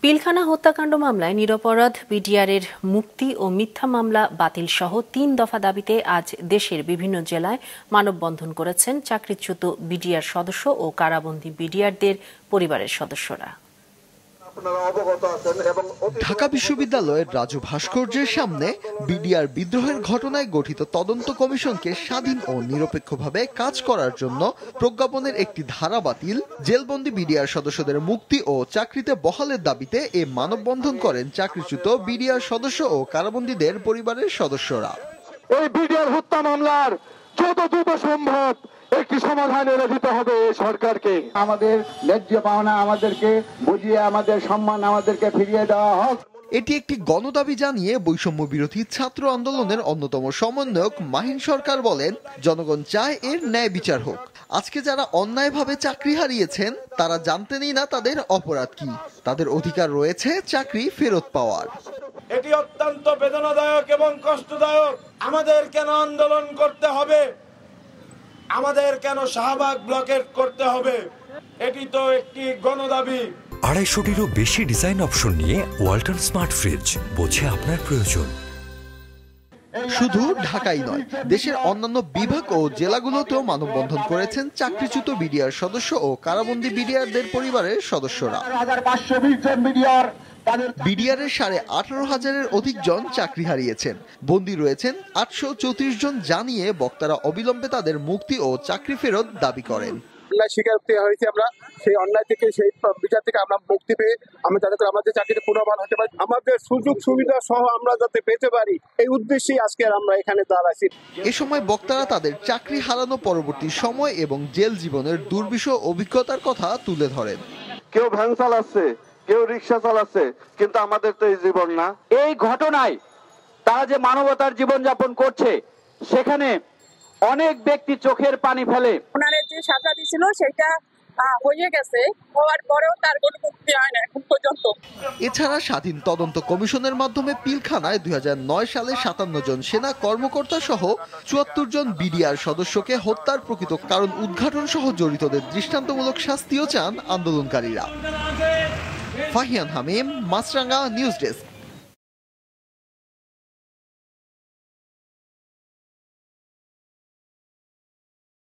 পিলখানা হত্যাকাণ্ড মামলায় নিরপরাধ বিডিআরের মুক্তি ও মিথ্যা মামলা বাতিল সহ ৩ দফা দাবিতে আজ দেশের বিভিন্ন জেলায় মানববন্ধন করেছেন চাকরিচ্যুত বিডিআর সদস্য ও কারাবন্দী বিডিআরদের পরিবারের সদস্যরা। ঢাকা বিশ্ববিদ্যালয়ের রাজু ভাস্কর্যের সামনে বিডিআর বিদ্রোহের ঘটনায় গঠিত তদন্ত কমিশনকে স্বাধীন ও নিরপেক্ষভাবে কাজ করার জন্য প্রজ্ঞাপনের একটি ধারা বাতিল, জেলবন্দী বিডিআর সদস্যদের মুক্তি ও চাকরিতে বহালের দাবিতে এ মানববন্ধন করেন চাকরিচ্যুত বিডিআর সদস্য ও কারাবন্দীদের পরিবারের সদস্যরা। এই বিডিআর হত্যা মামলার যত দ্রুত সম্ভব একটি সমাধান এনে দিতে হবে সরকারকে। আমাদের ন্যায্য পাওনা আমাদেরকে বুঝিয়ে আমাদের সম্মান আমাদেরকে ফিরিয়ে দেওয়া হোক। এটি একটি গণদাবি জানিয়ে বৈষম্য বিরোধী ছাত্র আন্দোলনের অন্যতম সমন্বয়ক মাহিন সরকার বলেন, জনগণ চায় এর ন্যায় বিচার হোক। আজকে যারা অন্যায়ভাবে চাকরি হারিয়েছেন তারা জানতেনই না তাদের অপরাধ কি। তাদের অধিকার রয়েছে চাকরি ফেরত পাওয়ার। এটি অত্যন্ত বেদনাদায়ক এবং কষ্টদায়ক। আমাদের কেন আন্দোলন করতে হবে? আমাদের কেন শাহবাগ ব্লকেট করতে হবে? এটি তো একটি গণদাবি। 250-টিরও বেশি ডিজাইন অপশন নিয়ে ওয়ালটন স্মার্ট ফ্রিজ, বোঝে আপনার প্রয়োজন। শুধু ঢাকাই নয়, দেশের অন্যান্য বিভাগ ও জেলাগুলোতেও মানববন্ধন করেছেন চাকরিচ্যুত বিডিআর সদস্য ও কারাবন্দী বিডিআরদের পরিবারের সদস্যরা। বিডিআরের 18,500-এর অধিক জন চাকরি হারিয়েছেন, বন্দী রয়েছেন 834 জন জানিয়ে বক্তারা অবিলম্বে তাদের মুক্তি ও চাকরি ফেরত দাবি করেন। অন্যায় শিকার হয়েছে আমরা, সেই অন্যায় থেকে সেই বিচার থেকে আমরা মুক্তি পেয়ে আমরা যাতে আমাদের চাকরিতে পুনর্বহাল হতে পারি, আমাদের সুযোগ সুবিধা সহ আমরা যাতে পেতে পারি, এই উদ্দেশ্যেই আজকে আমরা এখানে দাঁড়াইছি। এ সময় বক্তারা তাদের চাকরি হারানো পরবর্তী সময় এবং জেল জীবনের দুর্বিষহ অভিজ্ঞতার কথা তুলে ধরেন। কেউ ভ্যান চালাচ্ছে, কেউ রিক্সা চালাচ্ছে, কিন্তু আমাদের তো এই জীবন না। এই ঘটনায় তারা যে মানবতার জীবন যাপন করছে, সেখানে অনেক ব্যক্তি চোখের পানি ফেলে। ওনারে যে সাজা দিয়েছিল সেটা হয়ে গেছে, হওয়ার পরেও তার কোনো মুক্তি হয় না এখন পর্যন্ত। এছাড়া স্বাধীন তদন্ত কমিশনের মাধ্যমে পিলখানায় 2009 সালে 57 জন সেনা কর্মকর্তা সহ 74 জন বিডিআর সদস্যকে হত্যার প্রকৃত কারণ উদ্ঘাটন সহ জড়িতদের দৃষ্টান্তমূলক শাস্তিও চান আন্দোলনকারীরা। ফাহিয়ান হামিম, মাছরাঙ্গা নিউজ ডেস্ক।